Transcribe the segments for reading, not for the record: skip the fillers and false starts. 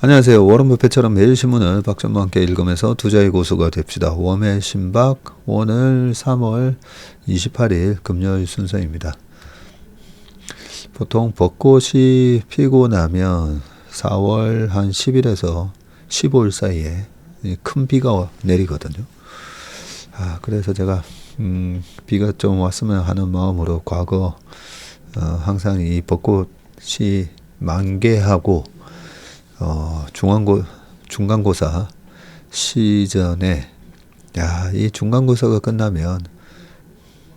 안녕하세요. 워런 버핏처럼 매일 신문을 박전무와 함께 읽으면서 투자의 고수가 됩시다. 웜의 신박 오늘 3월 28일 금요일 순서입니다. 보통 벚꽃이 피고 나면 4월 한 10일에서 15일 사이에 큰 비가 내리거든요. 그래서 제가 비가 좀 왔으면 하는 마음으로 과거 항상 이 벚꽃이 만개하고 중간고사 시전에 이 중간고사가 끝나면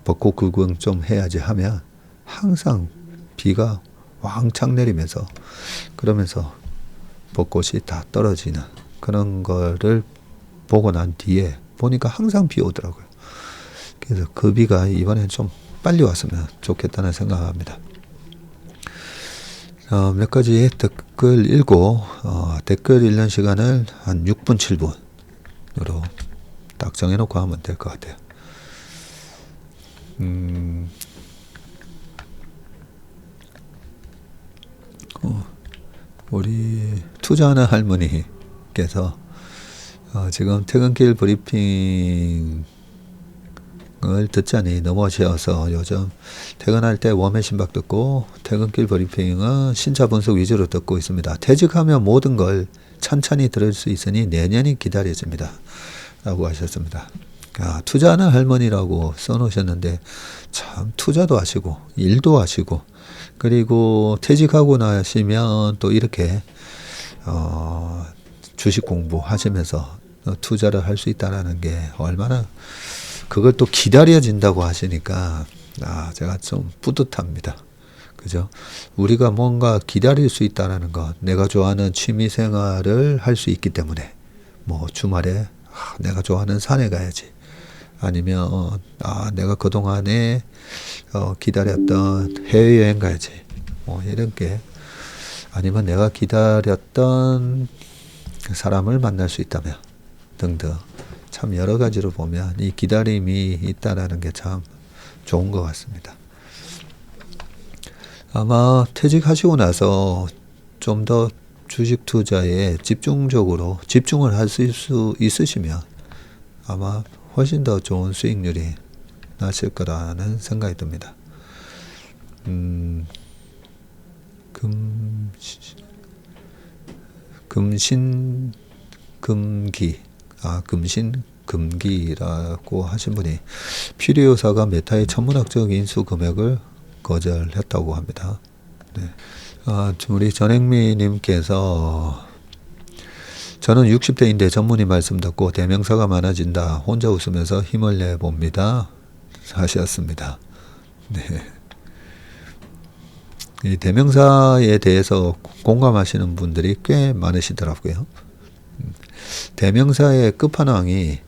벚꽃 구경 좀 해야지 하면 항상 비가 왕창 내리면서 그러면서 벚꽃이 다 떨어지는 그런 거를 보고 난 뒤에 보니까 항상 비 오더라고요. 그래서 그 비가 이번엔 좀 빨리 왔으면 좋겠다는 생각합니다. 몇 가지 댓글 읽고 댓글 읽는 시간을 한 6분 7분으로 딱 정해놓고 하면 될 것 같아요. 우리 투자하는 할머니께서 지금 퇴근길 브리핑을 듣자니 너무 쉬어서 요즘 퇴근할 때 웜의 신박 듣고 퇴근길 브리핑은 신차 분석 위주로 듣고 있습니다. 퇴직하면 모든 걸 찬찬히 들을 수 있으니 내년이 기다려집니다. 라고 하셨습니다. 투자하는 할머니라고 써놓으셨는데 참 투자도 하시고 일도 하시고 그리고 퇴직하고 나시면 또 이렇게 주식 공부하시면서 투자를 할 수 있다는 게 얼마나 그걸 또 기다려진다고 하시니까 제가 좀 뿌듯합니다. 그죠? 우리가 뭔가 기다릴 수 있다는 것, 내가 좋아하는 취미 생활을 할 수 있기 때문에 뭐 주말에 내가 좋아하는 산에 가야지. 아니면 내가 그동안에 기다렸던 해외여행 가야지. 뭐 이런 게 아니면 내가 기다렸던 사람을 만날 수 있다면 등등 참 여러 가지로 보면 이 기다림이 있다라는 게 참 좋은 것 같습니다. 아마 퇴직하시고 나서 좀 더 주식 투자에 집중을 할 수 있으시면 아마 훨씬 더 좋은 수익률이 나실 거라는 생각이 듭니다. 금신금기라고 하신 분이 필요사가 메타의 천문학적 인수 금액을 거절했다고 합니다. 네. 우리 전행미님께서 저는 60대인데 전문의 말씀 듣고 대명사가 많아진다. 혼자 웃으면서 힘을 내봅니다. 하셨습니다. 네. 이 대명사에 대해서 공감하시는 분들이 꽤 많으시더라고요. 대명사의 끝판왕이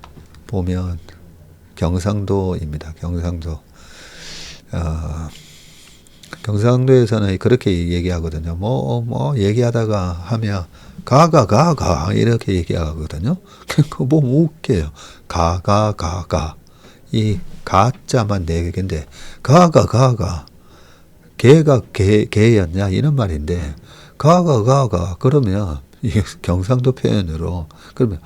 보면 경상도입니다. 경상도에서는 그렇게 얘기하거든요. 뭐 얘기하다가 하면 가 이렇게 얘기하거든요. 그거 보면 웃겨요. 가 이 가자만 네 개인데 가 개가 개였냐 이런 말인데 가 그러면 이 경상도 표현으로 그러면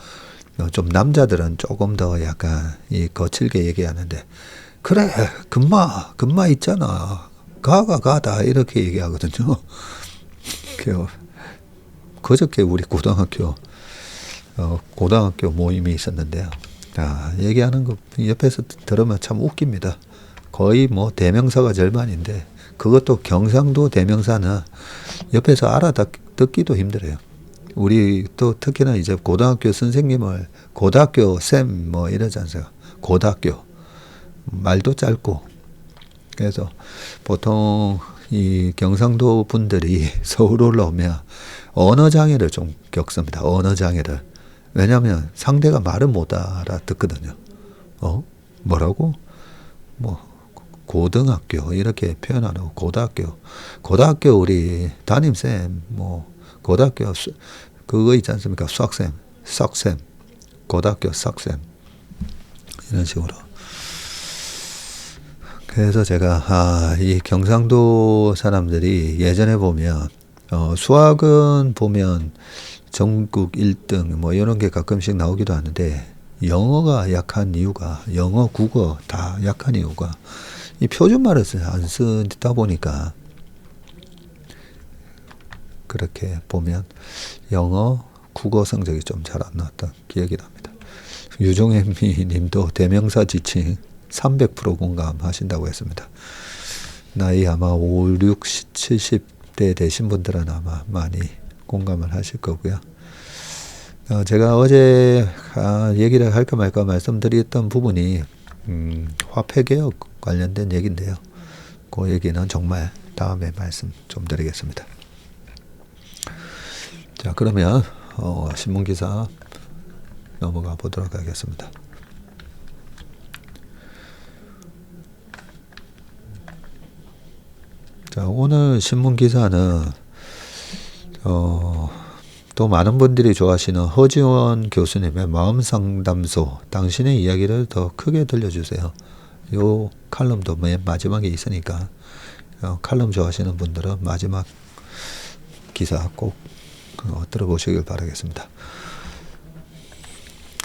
좀 남자들은 조금 더 약간 이 거칠게 얘기하는데 그래 금마 있잖아 가다 이렇게 얘기하거든요. 그저께 우리 고등학교 모임이 있었는데요. 얘기하는 거 옆에서 들으면 참 웃깁니다. 거의 뭐 대명사가 절반인데 그것도 경상도 대명사는 옆에서 알아듣기도 힘들어요. 우리 또 특히나 이제 고등학교 선생님을 고등학교 쌤 뭐 이러지 않습니까? 고등학교 말도 짧고 그래서 보통 이 경상도 분들이 서울 올라오면 언어 장애를 좀 겪습니다. 언어 장애를. 왜냐하면 상대가 말을 못 알아듣거든요. 뭐라고? 뭐 고등학교 이렇게 표현하는 고등학교 우리 담임쌤 뭐 고등학교 그거 있지 않습니까? 수학쌤 썩쌤 고등학교 썩쌤 이런 식으로. 그래서 제가 이 경상도 사람들이 예전에 보면 수학은 보면 전국 1등 뭐 이런 게 가끔씩 나오기도 하는데 영어가 약한 이유가 영어, 국어 다 약한 이유가 이 표준말을 안 쓰다 보니까 그렇게 보면 영어, 국어 성적이 좀 잘 안 나왔던 기억이 납니다. 유종현미 님도 대명사 지칭 300% 공감하신다고 했습니다. 나이 아마 5, 6, 70대 되신 분들은 아마 많이 공감을 하실 거고요. 제가 어제 얘기를 할까 말까 말씀드렸던 부분이 화폐개혁 관련된 얘기인데요. 그 얘기는 정말 다음에 말씀 좀 드리겠습니다. 자, 그러면 신문기사 넘어가 보도록 하겠습니다. 자, 오늘 신문기사는 또 많은 분들이 좋아하시는 허지원 교수님의 마음상담소, 당신의 이야기를 더 크게 들려주세요. 요 칼럼도 맨 마지막에 있으니까 칼럼 좋아하시는 분들은 마지막 기사 꼭 들어보시길 바라겠습니다.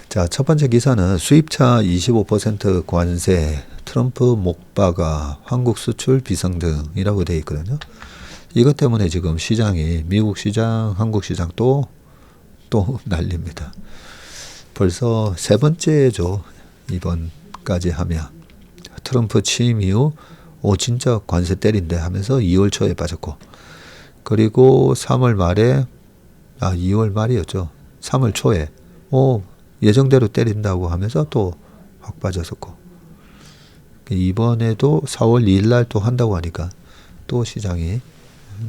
자, 첫 번째 기사는 수입차 25% 관세, 트럼프 목박아, 한국 수출 비상등이라고 되어 있거든요. 이것 때문에 지금 시장이 미국 시장, 한국 시장 또 난립니다. 벌써 세 번째죠. 이번까지 하면 트럼프 취임 이후 진짜 관세 때린대 하면서 2월 초에 빠졌고, 그리고 3월 말에 2월 말이었죠. 3월 초에 예정대로 때린다고 하면서 또 확 빠졌었고, 이번에도 4월 2일 날 또 한다고 하니까 또 시장이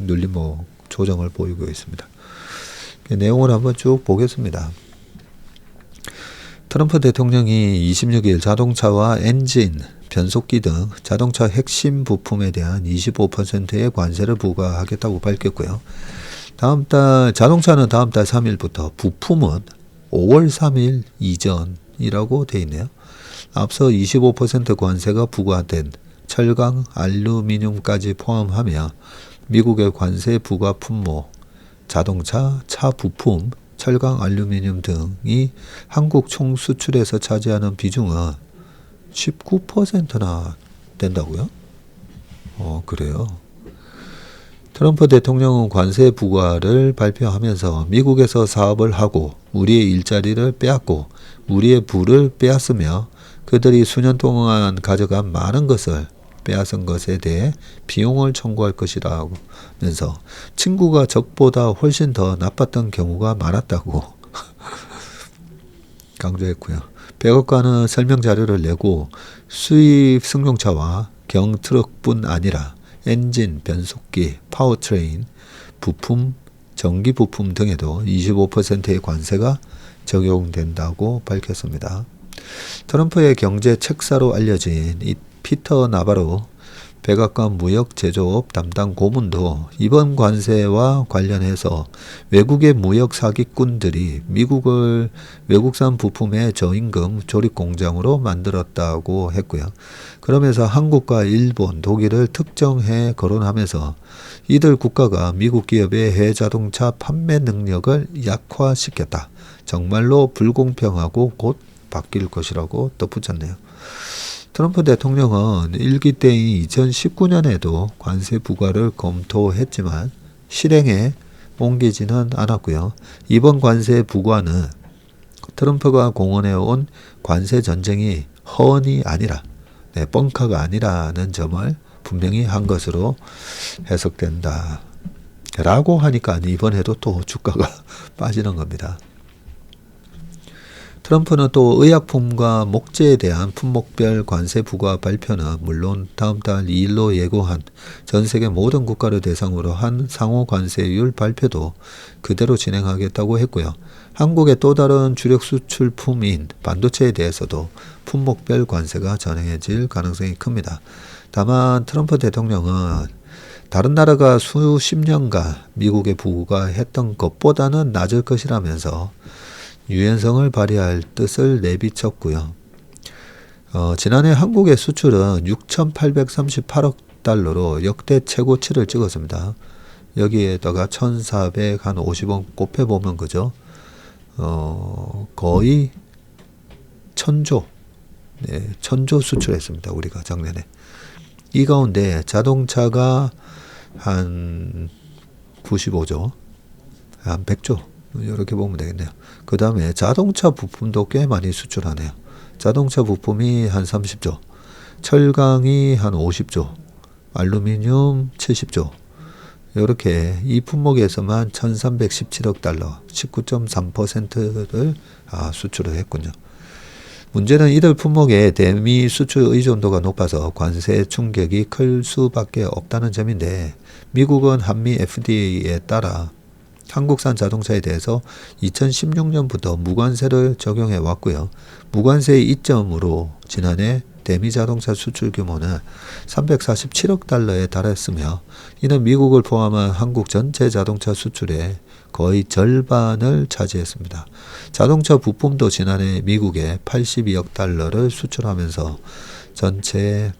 눌림목 조정을 보이고 있습니다. 내용을 한번 쭉 보겠습니다. 트럼프 대통령이 26일 자동차와 엔진, 변속기 등 자동차 핵심 부품에 대한 25%의 관세를 부과하겠다고 밝혔고요. 자동차는 다음 달 3일부터, 부품은 5월 3일 이전이라고 되어 있네요. 앞서 25% 관세가 부과된 철강, 알루미늄까지 포함하며 미국의 관세 부과 품목, 자동차, 차 부품, 철강, 알루미늄 등이 한국 총 수출에서 차지하는 비중은 19%나 된다고요? 그래요. 트럼프 대통령은 관세 부과를 발표하면서 미국에서 사업을 하고 우리의 일자리를 빼앗고 우리의 부를 빼앗으며 그들이 수년 동안 가져간 많은 것을 빼앗은 것에 대해 비용을 청구할 것이라고 하면서 친구가 적보다 훨씬 더 나빴던 경우가 많았다고 강조했고요. 백악관은 설명 자료를 내고 수입 승용차와 경트럭뿐 아니라 엔진, 변속기, 파워트레인, 부품, 전기 부품 등에도 25%의 관세가 적용된다고 밝혔습니다. 트럼프의 경제 책사로 알려진 이 피터 나바로 백악관 무역 제조업 담당 고문도 이번 관세와 관련해서 외국의 무역 사기꾼들이 미국을 외국산 부품의 저임금 조립 공장으로 만들었다고 했고요. 그러면서 한국과 일본, 독일을 특정해 거론하면서 이들 국가가 미국 기업의 해외 자동차 판매 능력을 약화시켰다. 정말로 불공평하고 곧 바뀔 것이라고 덧붙였네요. 트럼프 대통령은 1기 때인 2019년에도 관세 부과를 검토했지만 실행에 옮기지는 않았고요. 이번 관세 부과는 트럼프가 공언해온 관세 전쟁이 허언이 아니라 뻥카가 아니라는 점을 분명히 한 것으로 해석된다. 라고 하니까 이번에도 또 주가가 빠지는 겁니다. 트럼프는 또 의약품과 목재에 대한 품목별 관세 부과 발표는 물론 다음 달 2일로 예고한 전 세계 모든 국가를 대상으로 한 상호 관세율 발표도 그대로 진행하겠다고 했고요. 한국의 또 다른 주력 수출품인 반도체에 대해서도 품목별 관세가 전해질 가능성이 큽니다. 다만 트럼프 대통령은 다른 나라가 수십 년간 미국에 부과했던 것보다는 낮을 것이라면서 유연성을 발휘할 뜻을 내비쳤고요. 지난해 한국의 수출은 6,838억 달러로 역대 최고치를 찍었습니다. 여기에다가 1450원 곱해보면 그죠? 거의 1000조, 네, 1000조 수출했습니다. 우리가 작년에. 이 가운데 자동차가 한 95조, 한 100조 이렇게 보면 되겠네요. 그 다음에 자동차 부품도 꽤 많이 수출하네요. 자동차 부품이 한 30조, 철강이 한 50조, 알루미늄 70조, 이렇게 이 품목에서만 1317억 달러, 19.3%를 수출을 했군요. 문제는 이들 품목의 대미 수출 의존도가 높아서 관세 충격이 클 수밖에 없다는 점인데, 미국은 한미 FTA에 따라 한국산 자동차에 대해서 2016년부터 무관세를 적용해 왔고요. 무관세의 이점으로 지난해 대미 자동차 수출 규모는 347억 달러에 달했으며, 이는 미국을 포함한 한국 전체 자동차 수출의 거의 절반을 차지했습니다. 자동차 부품도 지난해 미국에 82억 달러를 수출하면서 전체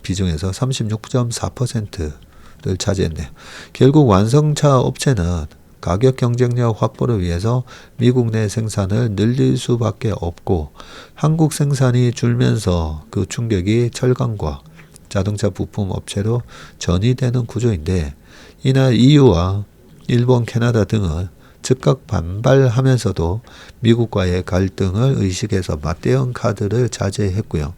비중에서 36.4%를 차지했네요. 결국 완성차 업체는 가격 경쟁력 확보를 위해서 미국 내 생산을 늘릴 수밖에 없고, 한국 생산이 줄면서 그 충격이 철강과 자동차 부품 업체로 전이되는 구조인데, 이날 EU와 일본, 캐나다 등은 즉각 반발하면서도 미국과의 갈등을 의식해서 맞대응 카드를 자제했고요.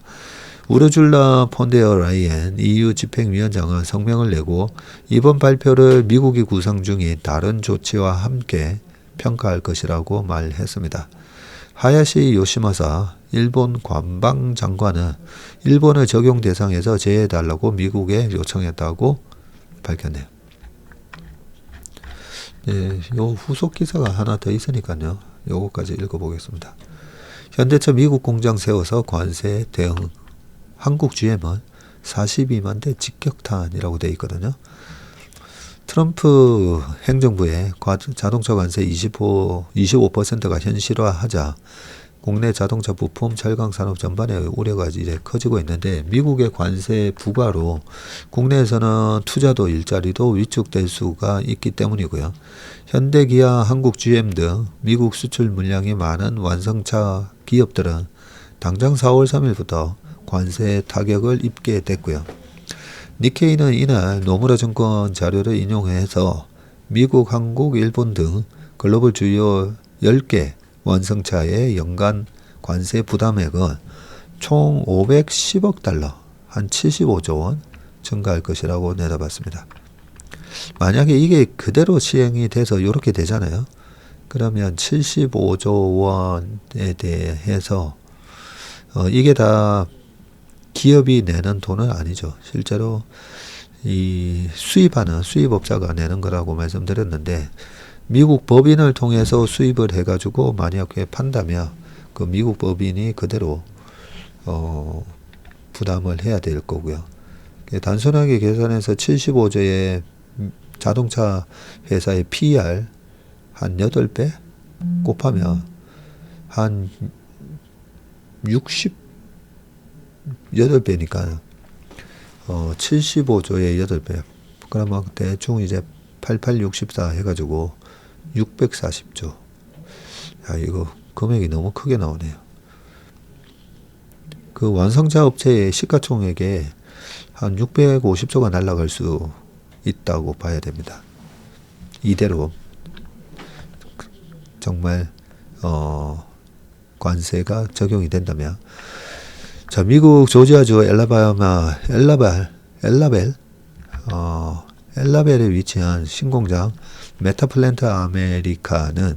우르줄라 폰데어 라이엔 EU 집행위원장은 성명을 내고 이번 발표를 미국이 구상 중인 다른 조치와 함께 평가할 것이라고 말했습니다. 하야시 요시마사 일본 관방장관은 일본을 적용 대상에서 제외해달라고 미국에 요청했다고 밝혔네요. 네, 요 후속 기사가 하나 더 있으니까요. 요거까지 읽어보겠습니다. 현대차 미국 공장 세워서 관세 대응. 한국 GM은 42만 대 직격탄이라고 되어 있거든요. 트럼프 행정부의 자동차 관세 25%가 현실화하자 국내 자동차 부품, 철강 산업 전반의 우려가 이제 커지고 있는데, 미국의 관세 부과로 국내에서는 투자도 일자리도 위축될 수가 있기 때문이고요. 현대, 기아, 한국 GM 등 미국 수출 물량이 많은 완성차 기업들은 당장 4월 3일부터 관세 타격을 입게 됐고요. 니케이는 이날 노무라 증권 자료를 인용해서 미국, 한국, 일본 등 글로벌 주요 10개 완성차의 연간 관세 부담액은 총 510억 달러, 한 75조 원 증가할 것이라고 내다봤습니다. 만약에 이게 그대로 시행이 돼서 이렇게 되잖아요. 그러면 75조 원에 대해서 이게 다 기업이 내는 돈은 아니죠. 실제로 이 수입하는 수입업자가 내는 거라고 말씀드렸는데, 미국 법인을 통해서 수입을 해가지고 만약에 판다면 그 미국 법인이 그대로 부담을 해야 될 거고요. 단순하게 계산해서 75조의 자동차 회사의 PER 한 8배 곱하면 한 68배니까 75조의 8배. 그러면 대충 이제 8864 해가지고 640조. 야, 이거 금액이 너무 크게 나오네요. 그 완성차 업체의 시가총액에 한 650조가 날아갈 수 있다고 봐야 됩니다. 이대로 정말 관세가 적용이 된다면. 자, 미국 조지아주 엘라벨에 위치한 신공장 메타플랜트 아메리카는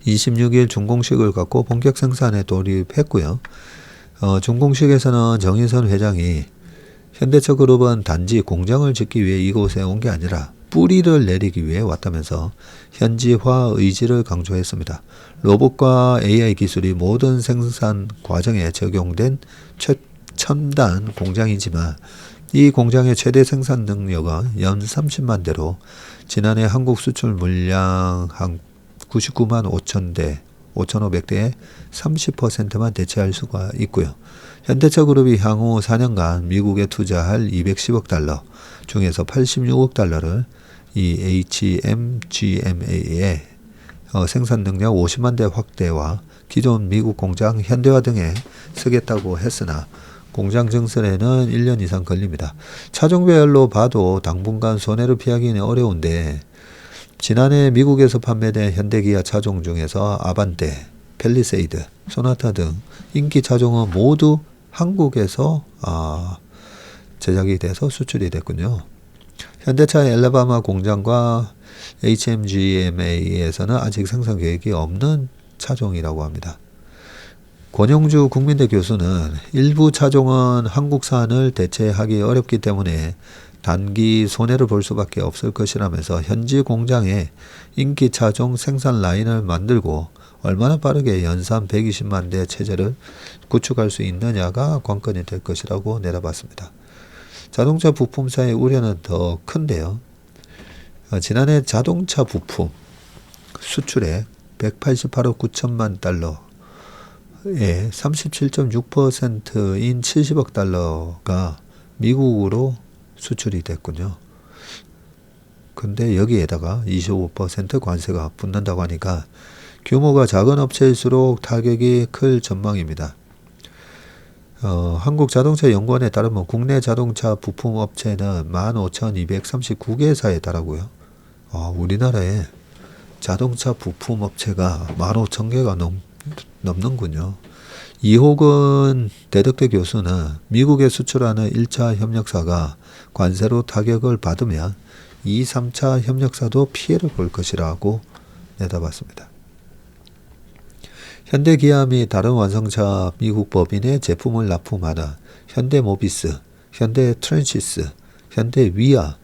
26일 준공식을 갖고 본격 생산에 돌입했고요. 준공식에서는 정인선 회장이 현대차 그룹은 단지 공장을 짓기 위해 이곳에 온 게 아니라 뿌리를 내리기 위해 왔다면서 현지화 의지를 강조했습니다. 로봇과 AI 기술이 모든 생산 과정에 적용된 최첨단 공장이지만 이 공장의 최대 생산 능력은 연 30만 대로 지난해 한국 수출 물량 한 99만 5천 대 5,500대의 30%만 대체할 수가 있고요. 현대차 그룹이 향후 4년간 미국에 투자할 210억 달러 중에서 86억 달러를 이 HMGMA의 생산 능력 50만 대 확대와 기존 미국 공장 현대화 등에 쓰겠다고 했으나 공장 증설에는 1년 이상 걸립니다. 차종별로 봐도 당분간 손해를 피하기는 어려운데 지난해 미국에서 판매된 현대기아 차종 중에서 아반떼, 팰리세이드, 소나타 등 인기 차종은 모두 한국에서 제작이 돼서 수출이 됐군요. 현대차 엘라바마 공장과 HMGMA에서는 아직 생산 계획이 없는 차종이라고 합니다. 권영주 국민대 교수는 일부 차종은 한국산을 대체하기 어렵기 때문에 단기 손해를 볼 수밖에 없을 것이라면서 현지 공장에 인기 차종 생산 라인을 만들고 얼마나 빠르게 연산 120만 대 체제를 구축할 수 있느냐가 관건이 될 것이라고 내다봤습니다. 자동차 부품사의 우려는 더 큰데요. 지난해 자동차 부품 수출액 188억 9천만 달러의 37.6%인 70억 달러가 미국으로 수출이 됐군요. 근데 여기에다가 25% 관세가 붙는다고 하니까 규모가 작은 업체일수록 타격이 클 전망입니다. 한국자동차연구원에 따르면 국내 자동차 부품 업체는 15,239개사에 달하고요. 우리나라에 자동차 부품 업체가 15,000개가 넘는군요. 이호근 대덕대 교수는 미국에 수출하는 1차 협력사가 관세로 타격을 받으면 2, 3차 협력사도 피해를 볼 것이라고 내다봤습니다. 현대기아 및 다른 완성차 미국 법인의 제품을 납품하는 현대모비스, 현대트랜시스, 현대위아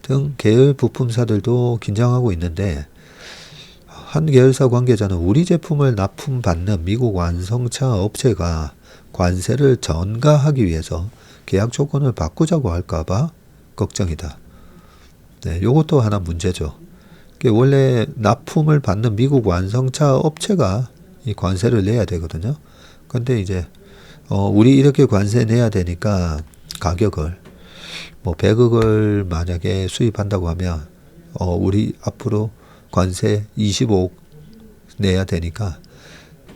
등 계열 부품사들도 긴장하고 있는데 한 계열사 관계자는 우리 제품을 납품받는 미국 완성차 업체가 관세를 전가하기 위해서 계약 조건을 바꾸자고 할까봐 걱정이다. 네, 요것도 하나 문제죠. 원래 납품을 받는 미국 완성차 업체가 이 관세를 내야 되거든요. 근데 이제 우리 이렇게 관세 내야 되니까 가격을 100억을 만약에 수입한다고 하면 우리 앞으로 관세 25억 내야 되니까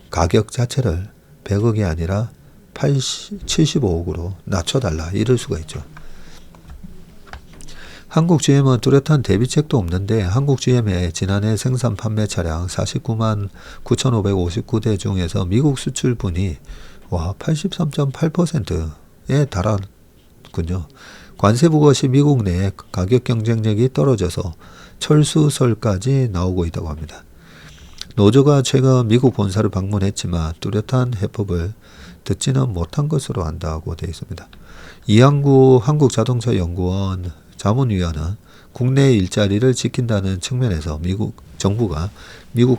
가격 자체를 100억이 아니라 75억으로 낮춰달라 이럴 수가 있죠. 한국 GM은 뚜렷한 대비책도 없는데 한국 GM의 지난해 생산 판매 차량 49만 9,559대 중에서 미국 수출분이 83.8%에 달하군요. 관세 부과 시 미국 내 가격 경쟁력이 떨어져서 철수설까지 나오고 있다고 합니다. 노조가 최근 미국 본사를 방문했지만 뚜렷한 해법을 듣지는 못한 것으로 안다고 되어 있습니다. 이항구 한국자동차연구원 자문위원은 국내 일자리를 지킨다는 측면에서 미국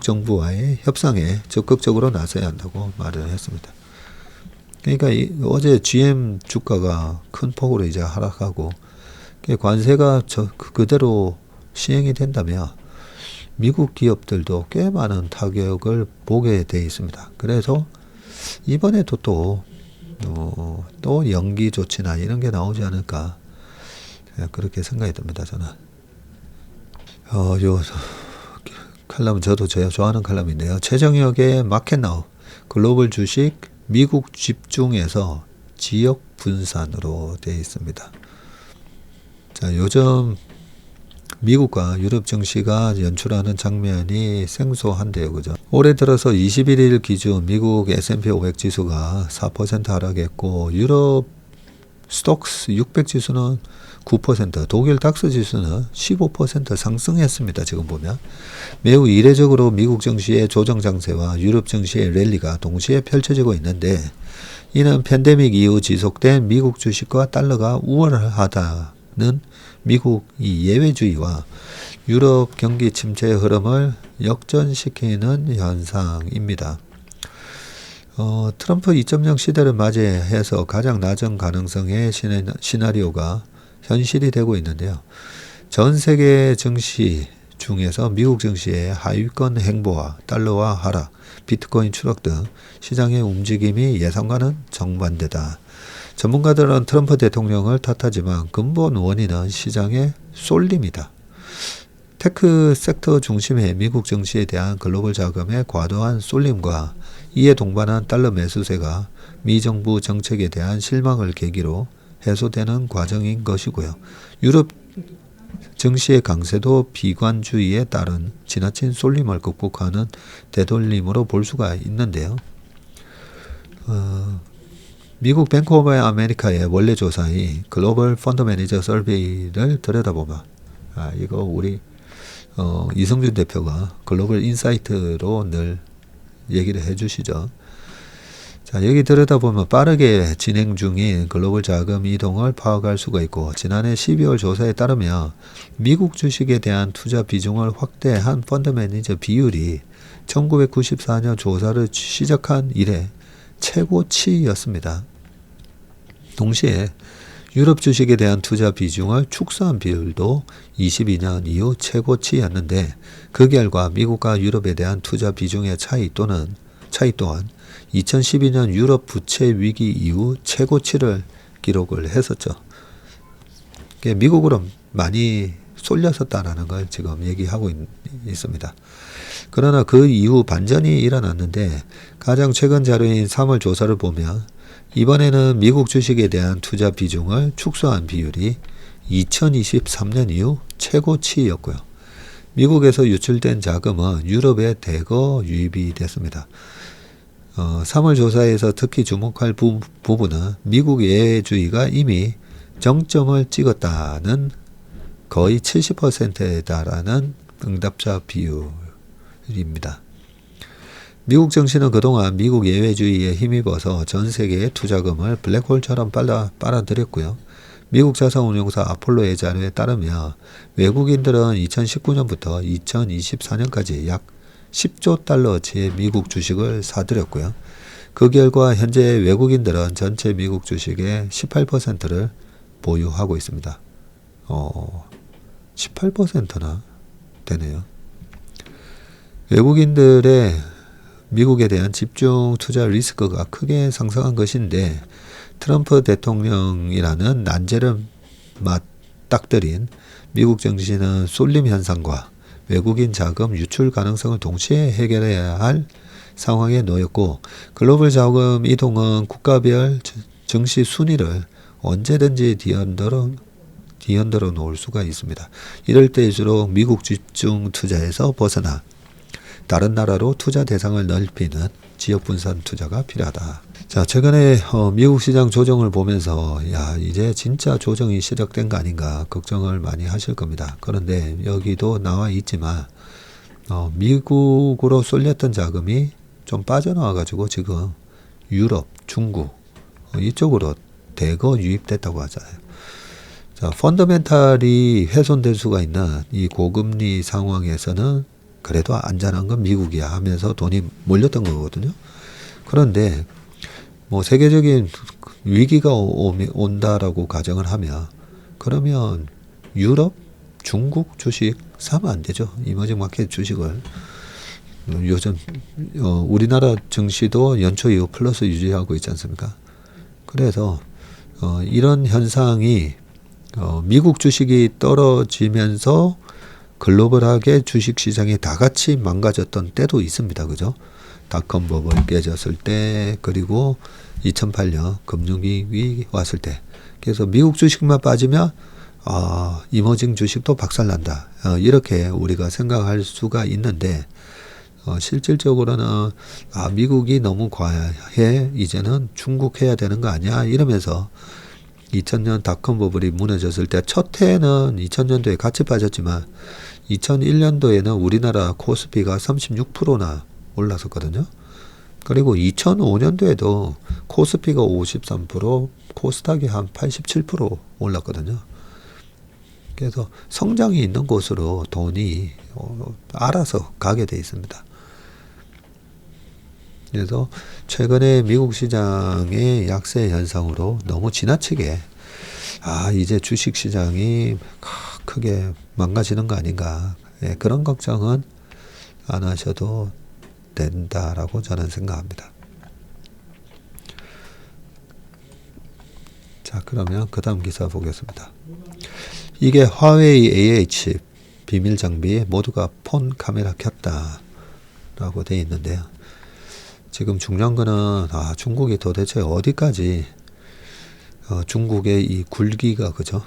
정부와의 협상에 적극적으로 나서야 한다고 말을 했습니다. 그러니까 어제 GM 주가가 큰 폭으로 이제 하락하고 관세가 그대로 시행이 된다면 미국 기업들도 꽤 많은 타격을 보게 돼 있습니다. 그래서 이번에도 또 연기 조치나 이런 게 나오지 않을까 그렇게 생각이 듭니다. 저는 요 칼럼은 저도 제가 좋아하는 칼럼인데요. 최정혁의 마켓나우 글로벌 주식 미국 집중에서 지역 분산으로 되어 있습니다. 자, 요즘 미국과 유럽 증시가 연출하는 장면이 생소한데요. 그죠? 올해 들어서 21일 기준 미국 S&P 500 지수가 4% 하락했고 유럽 스톡스 600 지수는 9%, 독일 닥스 지수는 15% 상승했습니다. 지금 보면 매우 이례적으로 미국 증시의 조정 장세와 유럽 증시의 랠리가 동시에 펼쳐지고 있는데 이는 팬데믹 이후 지속된 미국 주식과 달러가 우월하다는 미국 이 예외주의와 유럽 경기 침체의 흐름을 역전시키는 현상입니다. 트럼프 2.0 시대를 맞이해서 가장 낮은 가능성의 시나리오가 현실이 되고 있는데요. 전 세계 증시 중에서 미국 증시의 하위권 행보와 달러화 하락, 비트코인 추락 등 시장의 움직임이 예상과는 정반대다. 전문가들은 트럼프 대통령을 탓하지만 근본 원인은 시장의 쏠림이다. 테크 섹터 중심의 미국 증시에 대한 글로벌 자금의 과도한 쏠림과 이에 동반한 달러 매수세가 미 정부 정책에 대한 실망을 계기로 해소되는 과정인 것이고요. 유럽 증시의 강세도 비관주의에 따른 지나친 쏠림을 극복하는 되돌림으로 볼 수가 있는데요. 미국 뱅크 오브 아메리카의 원래 조사인 글로벌 펀드 매니저 서베이를 들여다보면 이거 우리 이성준 대표가 글로벌 인사이트로 늘 얘기를 해주시죠. 자, 여기 들여다보면 빠르게 진행 중인 글로벌 자금 이동을 파악할 수가 있고, 지난해 12월 조사에 따르면 미국 주식에 대한 투자 비중을 확대한 펀드 매니저 비율이 1994년 조사를 시작한 이래 최고치였습니다. 동시에 유럽 주식에 대한 투자 비중을 축소한 비율도 22년 이후 최고치였는데, 그 결과 미국과 유럽에 대한 투자 비중의 차이 또한 2012년 유럽 부채 위기 이후 최고치를 기록을 했었죠. 미국으로 많이 쏠렸었다라는 걸 지금 얘기하고 있습니다. 그러나 그 이후 반전이 일어났는데, 가장 최근 자료인 3월 조사를 보면 이번에는 미국 주식에 대한 투자 비중을 축소한 비율이 2023년 이후 최고치였고요. 미국에서 유출된 자금은 유럽에 대거 유입이 됐습니다. 3월 조사에서 특히 주목할 부분은 미국 예외주의가 이미 정점을 찍었다는 거의 70%에 달하는 응답자 비율입니다. 미국 정시는 그동안 미국 예외주의에 힘입어서 전 세계의 투자금을 블랙홀처럼 빨아들였고요. 미국 자산운용사 아폴로의 자료에 따르면 외국인들은 2019년부터 2024년까지 약 10조 달러치의 미국 주식을 사들였고요. 그 결과 현재 외국인들은 전체 미국 주식의 18%를 보유하고 있습니다. 18%나 되네요. 외국인들의 미국에 대한 집중 투자 리스크가 크게 상승한 것인데, 트럼프 대통령이라는 난제를 맞닥뜨린 미국 정시는 쏠림 현상과 외국인 자금 유출 가능성을 동시에 해결해야 할 상황에 놓였고, 글로벌 자금 이동은 국가별 증시 순위를 언제든지 뒤흔들어 놓을 수가 있습니다. 이럴 때일수록 미국 집중 투자에서 벗어나 다른 나라로 투자 대상을 넓히는 지역 분산 투자가 필요하다. 자, 최근에 미국 시장 조정을 보면서 이제 진짜 조정이 시작된 거 아닌가 걱정을 많이 하실 겁니다. 그런데 여기도 나와 있지만 미국으로 쏠렸던 자금이 좀 빠져나와 가지고 지금 유럽, 중국 이쪽으로 대거 유입됐다고 하잖아요. 자, 펀더멘탈이 훼손될 수가 있는 이 고금리 상황에서는 그래도 안전한 건 미국이야 하면서 돈이 몰렸던 거거든요. 그런데 뭐 세계적인 위기가 온다라고 가정을 하면, 그러면 유럽, 중국 주식 사면 안 되죠. 이머징 마켓 주식을. 요즘 우리나라 증시도 연초 이후 플러스 유지하고 있지 않습니까? 그래서 이런 현상이 미국 주식이 떨어지면서 글로벌하게 주식시장이 다 같이 망가졌던 때도 있습니다. 그죠? 닷컴 버블 깨졌을 때, 그리고 2008년 금융위기 왔을 때. 그래서 미국 주식만 빠지면 이머징 주식도 박살난다. 이렇게 우리가 생각할 수가 있는데, 실질적으로는 미국이 너무 과해, 이제는 중국 해야 되는 거 아니야, 이러면서 2000년 닷컴 버블이 무너졌을 때 첫 해에는 2000년도에 같이 빠졌지만 2001년도에는 우리나라 코스피가 36%나 올랐었거든요. 그리고 2005년도에도 코스피가 53%, 코스닥이 한 87% 올랐거든요. 그래서 성장이 있는 곳으로 돈이 알아서 가게 돼 있습니다. 그래서 최근에 미국 시장의 약세 현상으로 너무 지나치게 이제 주식 시장이 크게 망가지는 거 아닌가, 예, 그런 걱정은 안 하셔도 된다라고 저는 생각합니다. 자, 그러면 그 다음 기사 보겠습니다. 이게 화웨이 AH 비밀 장비 모두가 폰 카메라 켰다 라고 되어 있는데요. 지금 중요한 거는 중국이 도대체 어디까지 중국의 이 굴기가 그죠?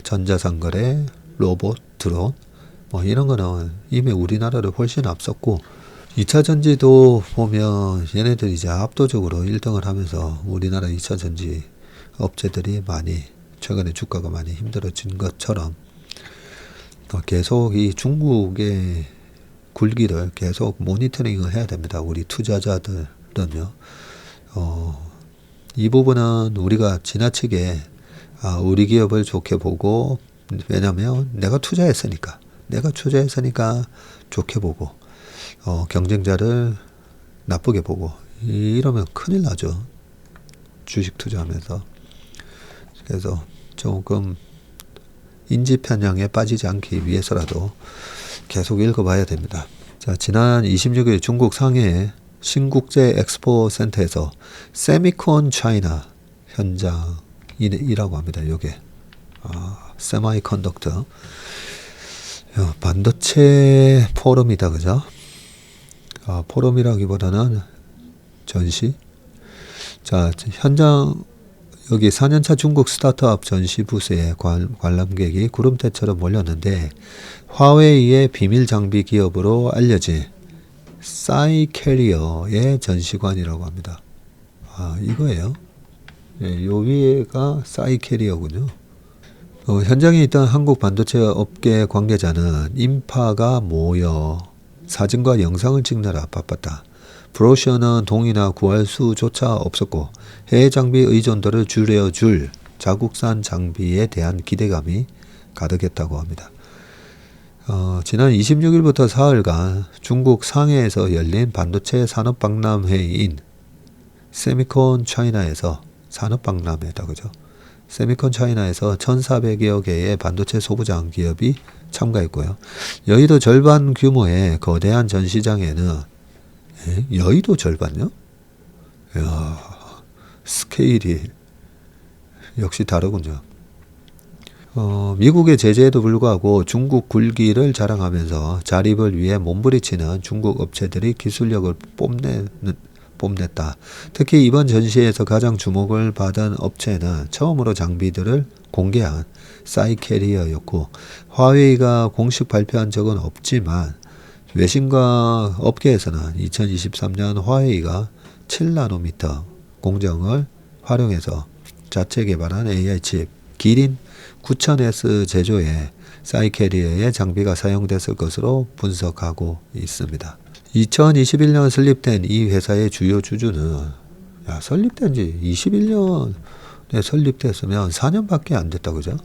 전자상거래, 로봇, 드론 뭐 이런 거는 이미 우리나라를 훨씬 앞섰고 2차 전지도 보면 얘네들이 이제 압도적으로 1등을 하면서 우리나라 2차 전지 업체들이 많이 최근에 주가가 많이 힘들어진 것처럼 계속 이 중국의 굴기를 계속 모니터링을 해야 됩니다. 우리 투자자들은요. 이 부분은 우리가 지나치게 우리 기업을 좋게 보고 왜냐면 내가 투자했으니까 좋게 보고 경쟁자를 나쁘게 보고 이러면 큰일 나죠. 주식 투자하면서. 그래서 조금 인지 편향에 빠지지 않기 위해서라도 계속 읽어봐야 됩니다. 자, 지난 26일 중국 상해 신국제 엑스포 센터에서 세미콘 차이나 현장이라고 합니다. 요게 세마이컨덕터 반도체 포럼이다, 그죠? 포럼이라기보다는 전시. 자, 현장 여기 4년차 중국 스타트업 전시 부스에 관람객이 구름대처럼 몰렸는데 화웨이의 비밀 장비 기업으로 알려진 사이캐리어의 전시관이라고 합니다. 이거예요. 예, 요 위에가 사이캐리어군요. 현장에 있던 한국 반도체 업계 관계자는 인파가 모여 사진과 영상을 찍느라 바빴다. 브로셔는 동의나 구할 수조차 없었고 해외 장비 의존도를 줄여줄 자국산 장비에 대한 기대감이 가득했다고 합니다. 지난 26일부터 사흘간 중국 상해에서 열린 반도체 산업박람회인 세미콘 차이나에서 산업박람회다, 그죠? 세미콘 차이나에서 1,400여 개의 반도체 소부장 기업이 참가했고요. 여의도 절반 규모의 거대한 전시장에는 여의도 절반요? 이야, 스케일이 역시 다르군요. 미국의 제재에도 불구하고 중국 굴기를 자랑하면서 자립을 위해 몸부리치는 중국 업체들이 기술력을 뽐냈다. 특히 이번 전시에서 가장 주목을 받은 업체는 처음으로 장비들을 공개한 사이캐리어였고 화웨이가 공식 발표한 적은 없지만 외신과 업계에서는 2023년 화웨이가 7나노미터 공정을 활용해서 자체 개발한 AI 칩 기린 9000S 제조에 사이캐리어의 장비가 사용됐을 것으로 분석하고 있습니다. 2021년 설립된 이 회사의 주요 주주는 설립된 지 21년에 설립됐으면 4년밖에 안 됐다, 그죠?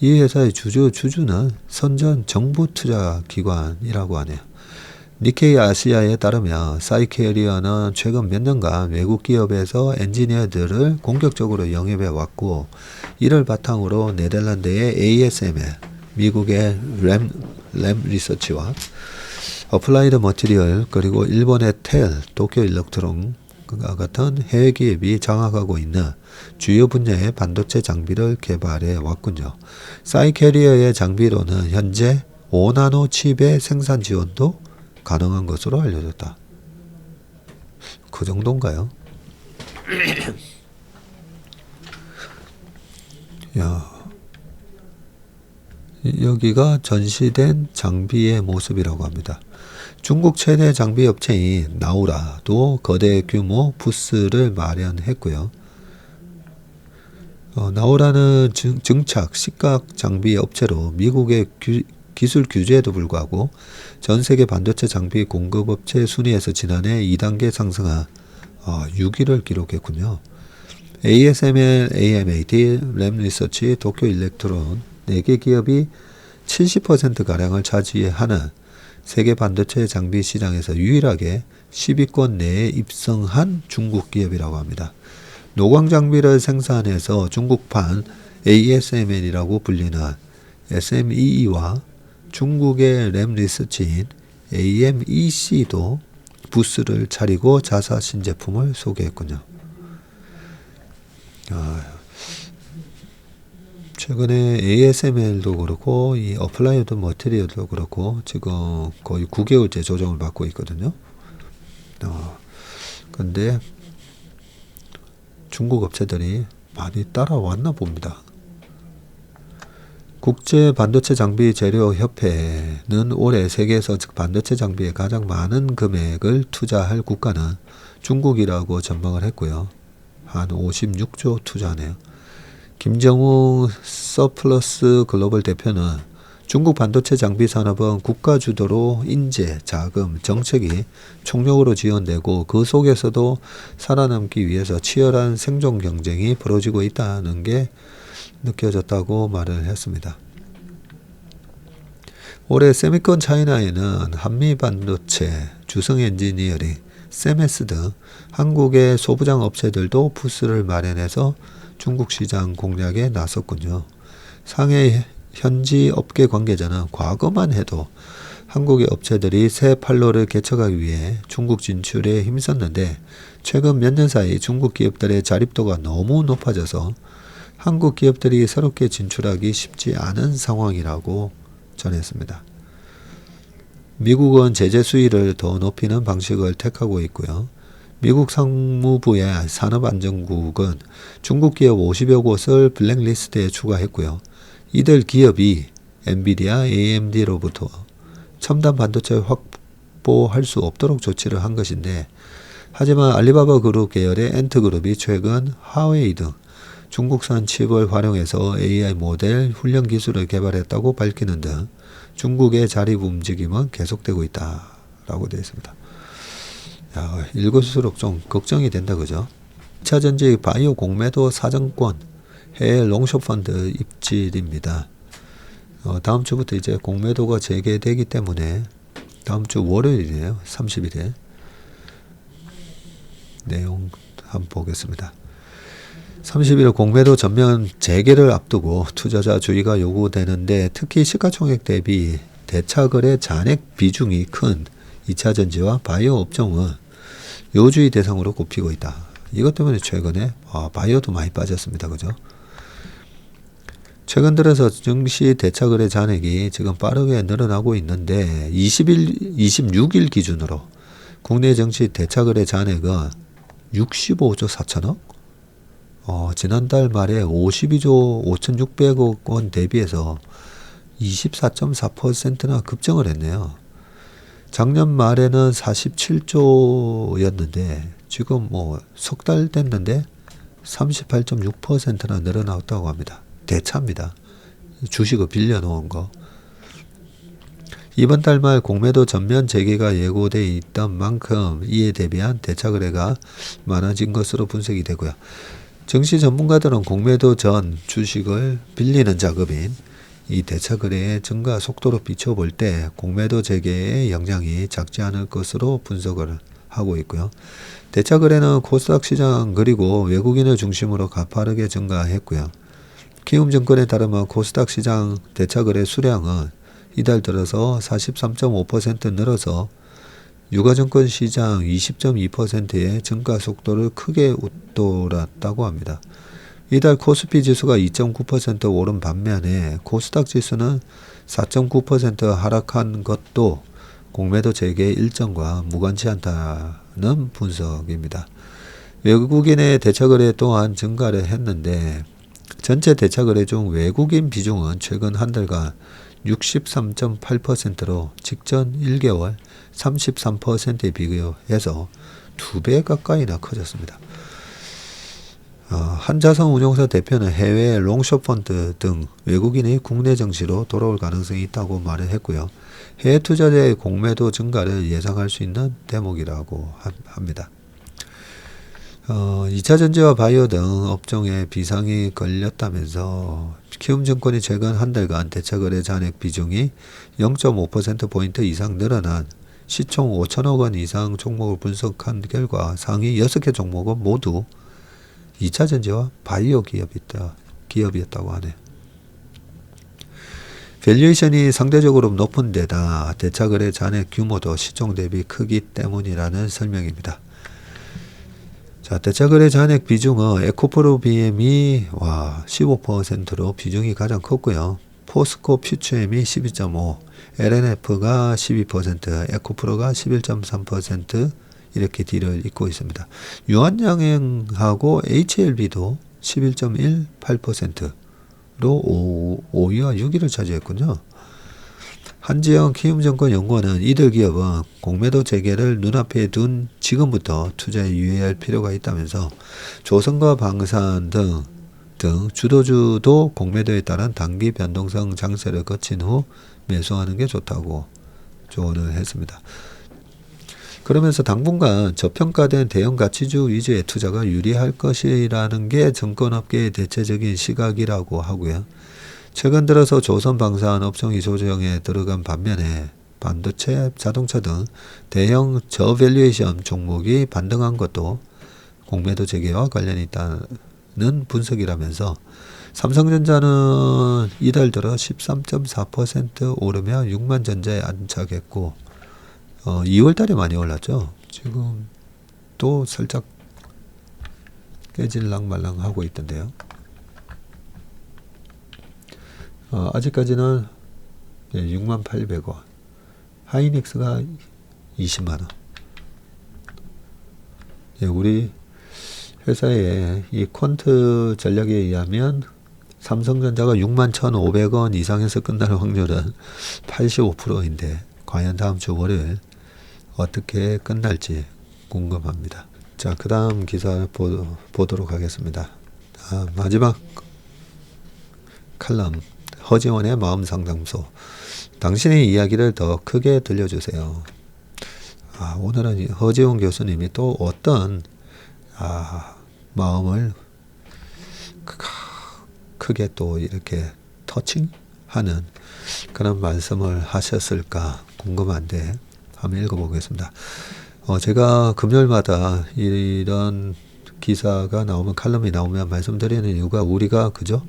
이 회사의 주주는 선전 정부 투자 기관이라고 하네요. 니케이 아시아에 따르면 사이캐리어는 최근 몇 년간 외국 기업에서 엔지니어들을 공격적으로 영입해 왔고 이를 바탕으로 네덜란드의 ASML, 미국의 램 리서치와 어플라이드 머티리얼 그리고 일본의 텔, 도쿄 일렉트론과 같은 해외 기업이 장악하고 있는 주요 분야의 반도체 장비를 개발해 왔군요. 사이캐리어의 장비로는 현재 5나노 칩의 생산 지원도 가능한 것으로 알려졌다. 그 정도인가요? 여기가 전시된 장비의 모습이라고 합니다. 중국 최대 장비 업체인 나우라도 거대 규모 부스를 마련했고요. 나우라는 증착, 식각 장비 업체로 미국의 기술 규제에도 불구하고 전 세계 반도체 장비 공급 업체 순위에서 지난해 2단계 상승한 6위를 기록했군요. ASML, AMAT, 램리서치, 도쿄 일렉트론 4개 기업이 70%가량을 차지하는 세계 반도체 장비 시장에서 유일하게 10위권 내에 입성한 중국 기업이라고 합니다. 노광 장비를 생산해서 중국판 ASML이라고 불리는 SMEE와 중국의 램 리서치인 AMEC도 부스를 차리고 자사 신제품을 소개했군요. 최근에 ASML도 그렇고 이 어플라이드 머티리얼도 그렇고 지금 거의 9개월째 조정을 받고 있거든요. 근데 중국 업체들이 많이 따라왔나 봅니다. 국제 반도체 장비 재료 협회는 올해 세계에서 반도체 장비에 가장 많은 금액을 투자할 국가는 중국이라고 전망을 했고요. 한 56조 투자하네요. 김정우 서플러스 글로벌 대표는 중국 반도체 장비 산업은 국가 주도로 인재, 자금, 정책이 총력으로 지원되고 그 속에서도 살아남기 위해서 치열한 생존 경쟁이 벌어지고 있다는 게 느껴졌다고 말을 했습니다. 올해 세미콘 차이나에는 한미반도체, 주성엔지니어링, 세메스 등 한국의 소부장 업체들도 부스를 마련해서 중국 시장 공략에 나섰군요. 상해 현지 업계 관계자는 과거만 해도 한국의 업체들이 새 판로를 개척하기 위해 중국 진출에 힘썼는데 최근 몇 년 사이 중국 기업들의 자립도가 너무 높아져서 한국 기업들이 새롭게 진출하기 쉽지 않은 상황이라고 전했습니다. 미국은 제재 수위를 더 높이는 방식을 택하고 있고요. 미국 상무부의 산업안전국은 중국 기업 50여 곳을 블랙리스트에 추가했고요. 이들 기업이 엔비디아, AMD로부터 첨단 반도체를 확보할 수 없도록 조치를 한 것인데 하지만 알리바바 그룹 계열의 엔트그룹이 최근 화웨이 등 중국산 칩을 활용해서 AI 모델 훈련 기술을 개발했다고 밝히는 등 중국의 자립 움직임은 계속되고 있다라고 되어 있습니다. 읽을수록 좀 걱정이 된다, 그죠? 2차 전지 바이오 공매도 사정권 해외 롱숏 펀드 입질입니다. 다음 주부터 이제 공매도가 재개되기 때문에 다음 주 월요일이네요. 30일에 내용 한번 보겠습니다. 30일 공매도 전면 재개를 앞두고 투자자 주의가 요구되는데 특히 시가총액 대비 대차거래 잔액 비중이 큰 2차 전지와 바이오 업종은 요주의 대상으로 꼽히고 있다. 이것 때문에 최근에 바이오도 많이 빠졌습니다. 그죠? 최근 들어서 증시 대차거래 잔액이 지금 빠르게 늘어나고 있는데 26일 기준으로 국내 증시 대차거래 잔액은 65조 4천억? 지난달 말에 52조 5,600억 원 대비해서 24.4%나 급증을 했네요. 작년 말에는 47조였는데 지금 석 달 됐는데 38.6%나 늘어났다고 합니다. 대차입니다. 주식을 빌려놓은 거. 이번 달 말 공매도 전면 재개가 예고되어 있던 만큼 이에 대비한 대차 거래가 많아진 것으로 분석이 되고요. 증시 전문가들은 공매도 전 주식을 빌리는 작업인 이 대차 거래의 증가 속도로 비춰볼 때 공매도 재개의 영향이 작지 않을 것으로 분석을 하고 있고요. 대차 거래는 코스닥 시장 그리고 외국인을 중심으로 가파르게 증가했고요. 키움증권에 따르면 코스닥 시장 대차 거래 수량은 이달 들어서 43.5% 늘어서 유가증권 시장 20.2%의 증가 속도를 크게 웃돌았다고 합니다. 이달 코스피 지수가 2.9% 오른 반면에 코스닥 지수는 4.9% 하락한 것도 공매도 재개 일정과 무관치 않다는 분석입니다. 외국인의 대차거래 또한 증가를 했는데 전체 대차거래 중 외국인 비중은 최근 한 달간 63.8%로 직전 1개월 33%에 비교해서 2배 가까이나 커졌습니다. 한자성 운용사 대표는 해외 롱숏 펀드 등 외국인이 국내 증시로 돌아올 가능성이 있다고 말을 했고요. 해외 투자자의 공매도 증가를 예상할 수 있는 대목이라고 합니다. 2차 전지와 바이오 등 업종에 비상이 걸렸다면서 키움증권이 최근 한 달간 대차거래 잔액 비중이 0.5%포인트 이상 늘어난 시총 5천억 원 이상 종목을 분석한 결과 상위 6개 종목은 모두 2차 전지와 바이오 기업이었다고 하네요. 밸류에이션이 상대적으로 높은 데다 대차거래 잔액 규모도 시총 대비 크기 때문이라는 설명입니다. 자, 대차거래 잔액 비중은 에코프로 BM이 15%로 비중이 가장 컸고요. 포스코 퓨처엠이 12.5, LNF가 12%, 에코프로가 11.3% 이렇게 뒤를 잇고 있습니다. 유한양행하고 HLB도 11.18%로 5위와 6위를 차지했군요. 한지영 키움증권연구원은 이들 기업은 공매도 재개를 눈앞에 둔 지금부터 투자에 유의할 필요가 있다면서 조선과 방산 등 주도주도 공매도에 따른 단기 변동성 장세를 거친 후 매수하는 게 좋다고 조언을 했습니다. 그러면서 당분간 저평가된 대형 가치주 위주의 투자가 유리할 것이라는 게 증권업계의 대체적인 시각이라고 하고요. 최근 들어서 조선방산 업종이 조정에 들어간 반면에 반도체, 자동차 등 대형 저밸류에이션 종목이 반등한 것도 공매도 재개와 관련이 있다는 분석이라면서 삼성전자는 이달 들어 13.4% 오르며 6만전자에 안착했고 2월달에 많이 올랐죠. 지금 또 살짝 깨질랑말랑 하고 있던데요. 아직까지는 68,800원, 하이닉스가 200,000원. 우리 회사의 이 퀀트 전략에 의하면 삼성전자가 61,500원 이상에서 끝날 확률은 85%인데 과연 다음 주 월요일 어떻게 끝날지 궁금합니다. 자, 그 다음 기사 보도록 하겠습니다. 마지막 칼럼, 허지원의 마음상담소. 당신의 이야기를 더 크게 들려주세요. 오늘은 허지원 교수님이 또 어떤 마음을 크게 또 이렇게 터칭하는 그런 말씀을 하셨을까 궁금한데 한번 읽어보겠습니다. 제가 금요일마다 이런 기사가 나오면, 칼럼이 나오면 말씀드리는 이유가 우리가 그죠?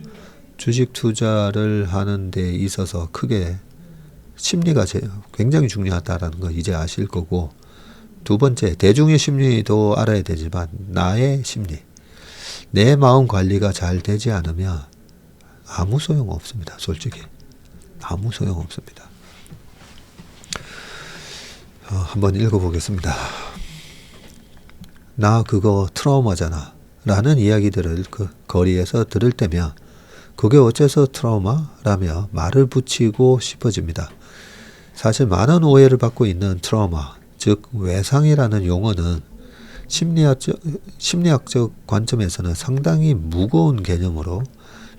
주식 투자를 하는 데 있어서 크게 심리가 굉장히 중요하다라는 거 이제 아실 거고, 두 번째, 대중의 심리도 알아야 되지만 나의 심리, 내 마음 관리가 잘 되지 않으면 아무 소용 없습니다. 솔직히 아무 소용 없습니다. 한번 읽어보겠습니다. 나 그거 트라우마잖아 라는 이야기들을 그 거리에서 들을 때면 그게 어째서 트라우마라며 말을 붙이고 싶어집니다. 사실 많은 오해를 받고 있는 트라우마, 즉 외상이라는 용어는 심리학적 관점에서는 상당히 무거운 개념으로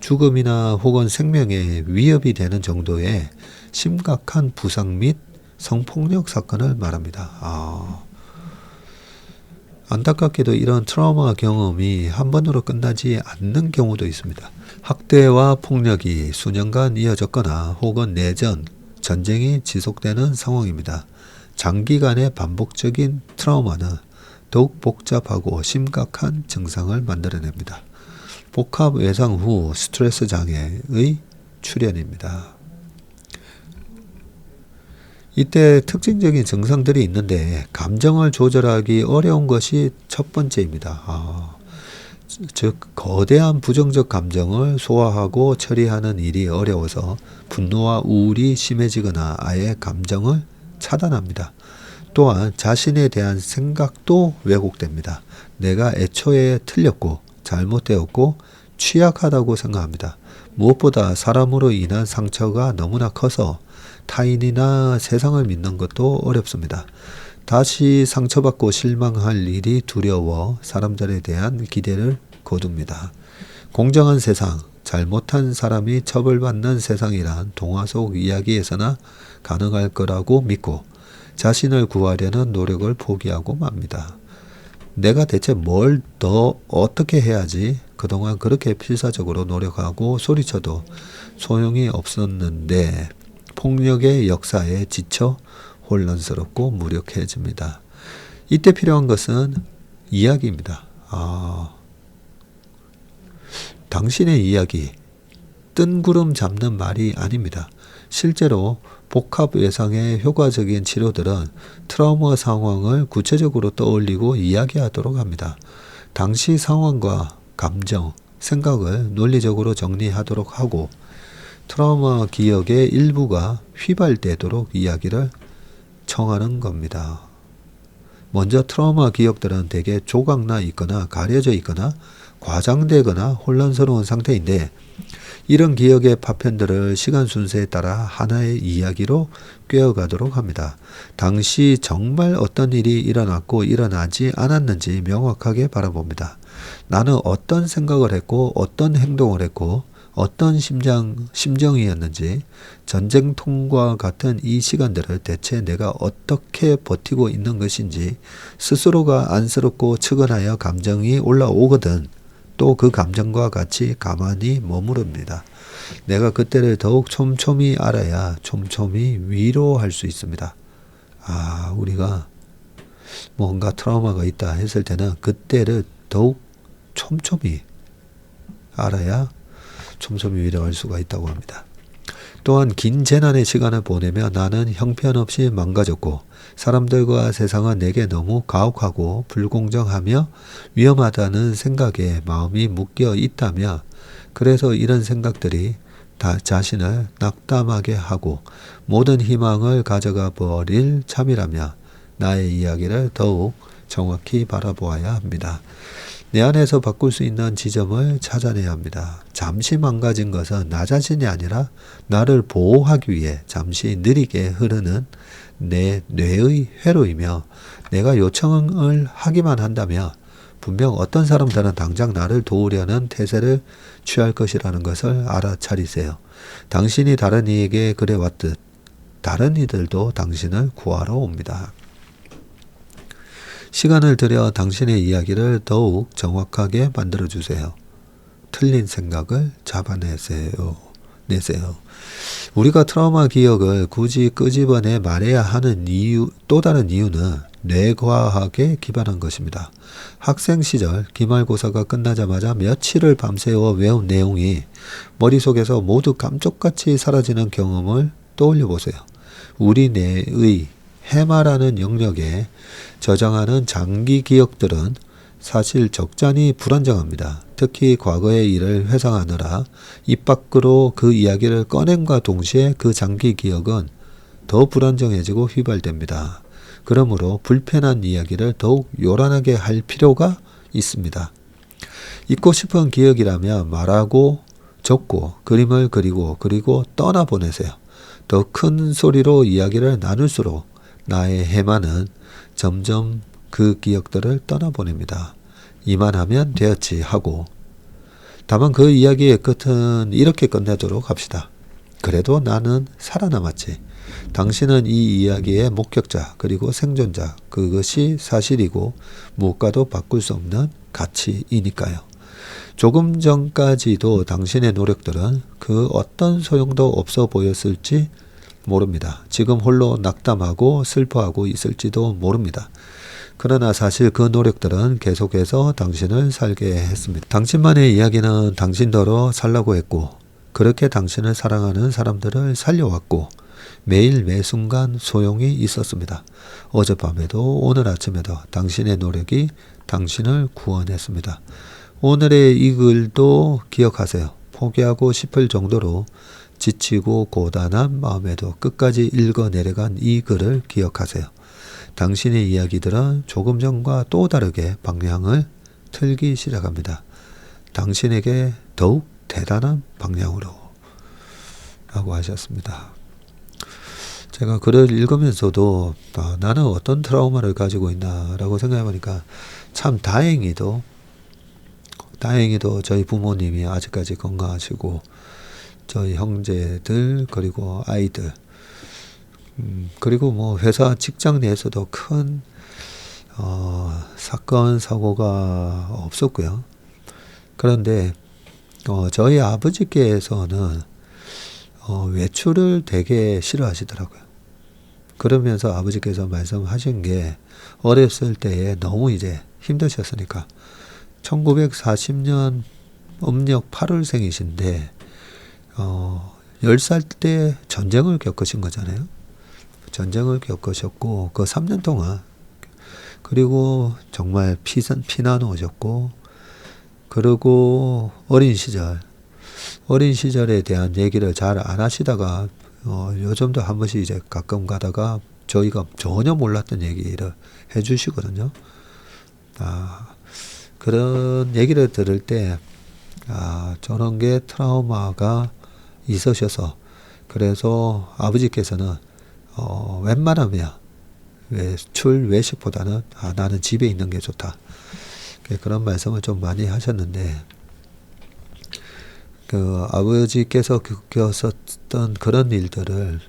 죽음이나 혹은 생명에 위협이 되는 정도의 심각한 부상 및 성폭력 사건을 말합니다. 안타깝게도 이런 트라우마 경험이 한 번으로 끝나지 않는 경우도 있습니다. 학대와 폭력이 수년간 이어졌거나 혹은 내전, 전쟁이 지속되는 상황입니다. 장기간의 반복적인 트라우마는 더욱 복잡하고 심각한 증상을 만들어냅니다. 복합 외상 후 스트레스 장애의 출현입니다. 이때 특징적인 증상들이 있는데 감정을 조절하기 어려운 것이 첫 번째입니다. 즉 거대한 부정적 감정을 소화하고 처리하는 일이 어려워서 분노와 우울이 심해지거나 아예 감정을 차단합니다. 또한 자신에 대한 생각도 왜곡됩니다. 내가 애초에 틀렸고 잘못되었고 취약하다고 생각합니다. 무엇보다 사람으로 인한 상처가 너무나 커서 타인이나 세상을 믿는 것도 어렵습니다. 다시 상처받고 실망할 일이 두려워 사람들에 대한 기대를 거둡니다. 공정한 세상, 잘못한 사람이 처벌받는 세상이란 동화 속 이야기에서나 가능할 거라고 믿고 자신을 구하려는 노력을 포기하고 맙니다. 내가 대체 뭘 더 어떻게 해야지? 그동안 그렇게 필사적으로 노력하고 소리쳐도 소용이 없었는데 폭력의 역사에 지쳐 혼란스럽고 무력해집니다. 이때 필요한 것은 이야기입니다. 당신의 이야기, 뜬구름 잡는 말이 아닙니다. 실제로 복합 외상의 효과적인 치료들은 트라우마 상황을 구체적으로 떠올리고 이야기하도록 합니다. 당시 상황과 감정, 생각을 논리적으로 정리하도록 하고 트라우마 기억의 일부가 휘발되도록 이야기를 청하는 겁니다. 먼저 트라우마 기억들은 대개 조각나 있거나 가려져 있거나 과장되거나 혼란스러운 상태인데 이런 기억의 파편들을 시간 순서에 따라 하나의 이야기로 꿰어가도록 합니다. 당시 정말 어떤 일이 일어났고 일어나지 않았는지 명확하게 바라봅니다. 나는 어떤 생각을 했고 어떤 행동을 했고 어떤 심정이었는지 전쟁통과 같은 이 시간들을 대체 내가 어떻게 버티고 있는 것인지 스스로가 안쓰럽고 측은하여 감정이 올라오거든 또 그 감정과 같이 가만히 머무릅니다. 내가 그때를 더욱 촘촘히 알아야 촘촘히 위로할 수 있습니다. 우리가 뭔가 트라우마가 있다 했을 때는 그때를 더욱 촘촘히 알아야 촘촘히 위로할 수가 있다고 합니다. 또한 긴 재난의 시간을 보내며 나는 형편없이 망가졌고 사람들과 세상은 내게 너무 가혹하고 불공정하며 위험하다는 생각에 마음이 묶여 있다며 그래서 이런 생각들이 자신을 낙담하게 하고 모든 희망을 가져가 버릴 참이라며 나의 이야기를 더욱 정확히 바라보아야 합니다. 내 안에서 바꿀 수 있는 지점을 찾아내야 합니다. 잠시 망가진 것은 나 자신이 아니라 나를 보호하기 위해 잠시 느리게 흐르는 내 뇌의 회로이며 내가 요청을 하기만 한다면 분명 어떤 사람들은 당장 나를 도우려는 태세를 취할 것이라는 것을 알아차리세요. 당신이 다른 이에게 그래왔듯 다른 이들도 당신을 구하러 옵니다. 시간을 들여 당신의 이야기를 더욱 정확하게 만들어주세요. 틀린 생각을 잡아내세요. 우리가 트라우마 기억을 굳이 끄집어내 말해야 하는 또 다른 이유는 뇌과학에 기반한 것입니다. 학생 시절 기말고사가 끝나자마자 며칠을 밤새워 외운 내용이 머릿속에서 모두 감쪽같이 사라지는 경험을 떠올려 보세요. 우리 뇌의 해마라는 영역에 저장하는 장기 기억들은 사실 적잖이 불안정합니다. 특히 과거의 일을 회상하느라 입 밖으로 그 이야기를 꺼냄과 동시에 그 장기 기억은 더 불안정해지고 휘발됩니다. 그러므로 불편한 이야기를 더욱 요란하게 할 필요가 있습니다. 잊고 싶은 기억이라면 말하고 적고 그림을 그리고 떠나보내세요. 더 큰 소리로 이야기를 나눌수록 나의 해마는 점점 그 기억들을 떠나보냅니다. 이만하면 되었지 하고 다만 그 이야기의 끝은 이렇게 끝내도록 합시다. 그래도 나는 살아남았지. 당신은 이 이야기의 목격자 그리고 생존자 그것이 사실이고 무엇과도 바꿀 수 없는 가치이니까요. 조금 전까지도 당신의 노력들은 그 어떤 소용도 없어 보였을지 모릅니다. 지금 홀로 낙담하고 슬퍼하고 있을지도 모릅니다. 그러나 사실 그 노력들은 계속해서 당신을 살게 했습니다. 당신만의 이야기는 당신더러 살라고 했고 그렇게 당신을 사랑하는 사람들을 살려왔고 매일 매순간 소용이 있었습니다. 어젯밤에도 오늘 아침에도 당신의 노력이 당신을 구원했습니다. 오늘의 이 글도 기억하세요. 포기하고 싶을 정도로 지치고 고단한 마음에도 끝까지 읽어 내려간 이 글을 기억하세요. 당신의 이야기들은 조금 전과 또 다르게 방향을 틀기 시작합니다. 당신에게 더욱 대단한 방향으로 라고 하셨습니다. 제가 글을 읽으면서도 나는 어떤 트라우마를 가지고 있나 라고 생각해보니까 참 다행히도 저희 부모님이 아직까지 건강하시고 저희 형제들 그리고 아이들 그리고 뭐 회사 직장 내에서도 큰 사건 사고가 없었고요. 그런데 저희 아버지께서는 외출을 되게 싫어하시더라고요. 그러면서 아버지께서 말씀하신 게 어렸을 때에 너무 이제 힘드셨으니까 1940년 음력 8월생이신데 10살 때 전쟁을 겪으신 거잖아요. 전쟁을 겪으셨고 그 3년 동안 그리고 정말 피난 오셨고 그리고 어린 시절에 대한 얘기를 잘 안 하시다가 요즘도 한 번씩 이제 가끔 가다가 저희가 전혀 몰랐던 얘기를 해주시거든요. 그런 얘기를 들을 때 저런 게 트라우마가 있으셔서 그래서 아버지께서는 웬만하면 외식보다는 나는 집에 있는 게 좋다. 그런 말씀을 좀 많이 하셨는데 그 아버지께서 겪으셨던 그런 일들을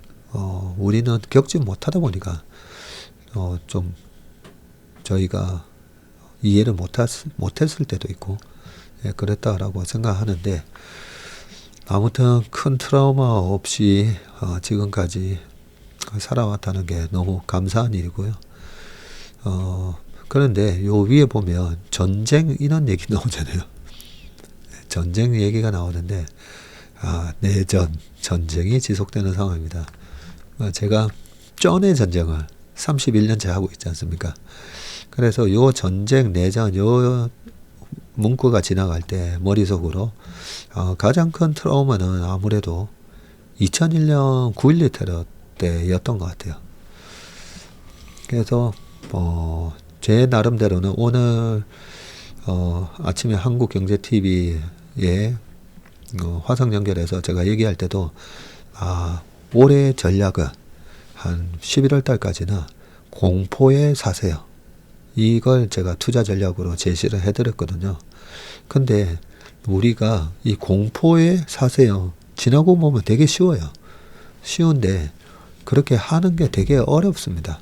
우리는 겪지 못하다 보니까 좀 저희가 이해를 못했을 때도 있고 그랬다라고 생각하는데 아무튼 큰 트라우마 없이 지금까지 살아왔다는 게 너무 감사한 일이고요. 그런데 요 위에 보면 전쟁 이런 얘기 나오잖아요. 전쟁 얘기가 나오는데 내전, 전쟁이 지속되는 상황입니다. 제가 전의 전쟁을 31년째 하고 있지 않습니까? 그래서 요 전쟁, 내전, 요 문구가 지나갈 때 머릿속으로 가장 큰 트라우마는 아무래도 2001년 9.12 테러 때였던 것 같아요. 그래서 제 나름대로는 오늘 아침에 한국경제TV에 화상 연결해서 제가 얘기할 때도 올해 전략은 한 11월 달까지는 공포에 사세요. 이걸 제가 투자 전략으로 제시를 해드렸거든요. 근데 우리가 이 공포에 사세요. 지나고 보면 되게 쉬워요. 쉬운데 그렇게 하는 게 되게 어렵습니다.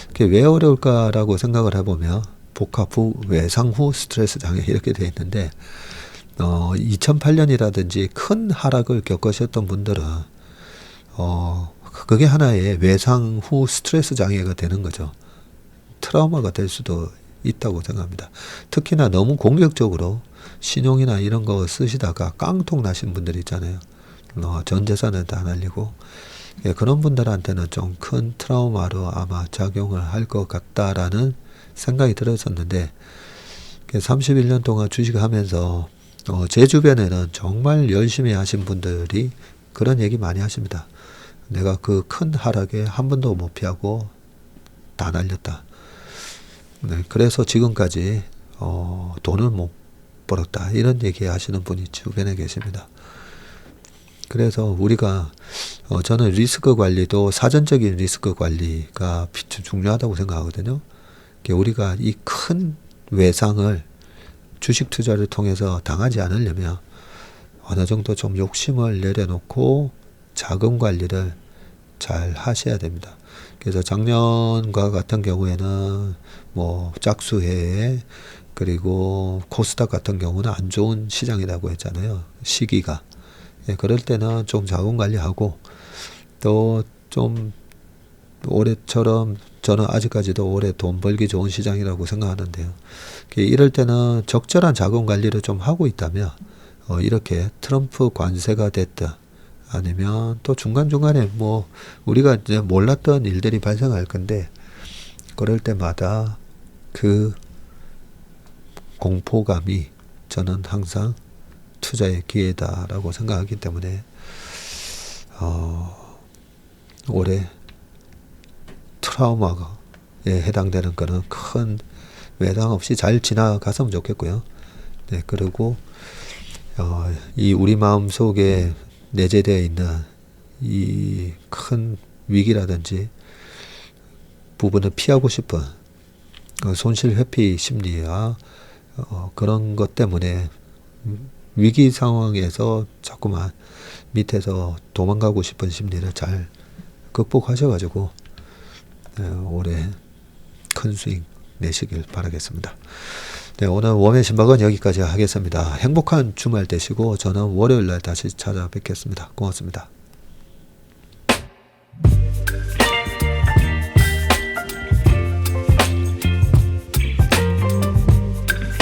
그게 왜 어려울까라고 생각을 해보면 복합 후, 외상 후 스트레스 장애 이렇게 돼 있는데 2008년이라든지 큰 하락을 겪으셨던 분들은 그게 하나의 외상 후 스트레스 장애가 되는 거죠. 트라우마가 될 수도 있다고 생각합니다. 특히나 너무 공격적으로 신용이나 이런 거 쓰시다가 깡통 나신 분들 있잖아요. 전 재산을 다 날리고 그런 분들한테는 좀 큰 트라우마로 아마 작용을 할 것 같다라는 생각이 들었었는데 31년 동안 주식하면서 제 주변에는 정말 열심히 하신 분들이 그런 얘기 많이 하십니다. 내가 그 큰 하락에 한 번도 못 피하고 다 날렸다. 그래서 지금까지 돈을 못 벌었다. 이런 얘기 하시는 분이 주변에 계십니다. 그래서 우리가 저는 리스크 관리도 사전적인 리스크 관리가 중요하다고 생각하거든요. 우리가 이 큰 외상을 주식 투자를 통해서 당하지 않으려면 어느 정도 좀 욕심을 내려놓고 자금 관리를 잘 하셔야 됩니다. 그래서 작년과 같은 경우에는 뭐 짝수해 그리고 코스닥 같은 경우는 안 좋은 시장이라고 했잖아요. 시기가. 그럴 때는 좀 자금 관리하고 또 좀 올해처럼 저는 아직까지도 올해 돈 벌기 좋은 시장이라고 생각하는데요. 이럴 때는 적절한 자금 관리를 좀 하고 있다면 이렇게 트럼프 관세가 됐든 아니면 또 중간중간에 뭐 우리가 이제 몰랐던 일들이 발생할 건데 그럴 때마다 그 공포감이 저는 항상 투자의 기회다라고 생각하기 때문에 올해 트라우마에 해당되는 거는 큰 외상 없이 잘 지나갔으면 좋겠고요. 네, 그리고 이 우리 마음 속에 내재되어 있는 이 큰 위기라든지 부분을 피하고 싶은 손실 회피 심리와 그런 것 때문에 위기 상황에서 자꾸만 밑에서 도망가고 싶은 심리를 잘 극복하셔가지고 올해 큰 수익 내시길 바라겠습니다. 네, 오늘 웜의 신박은 여기까지 하겠습니다. 행복한 주말 되시고 저는 월요일날 다시 찾아뵙겠습니다. 고맙습니다.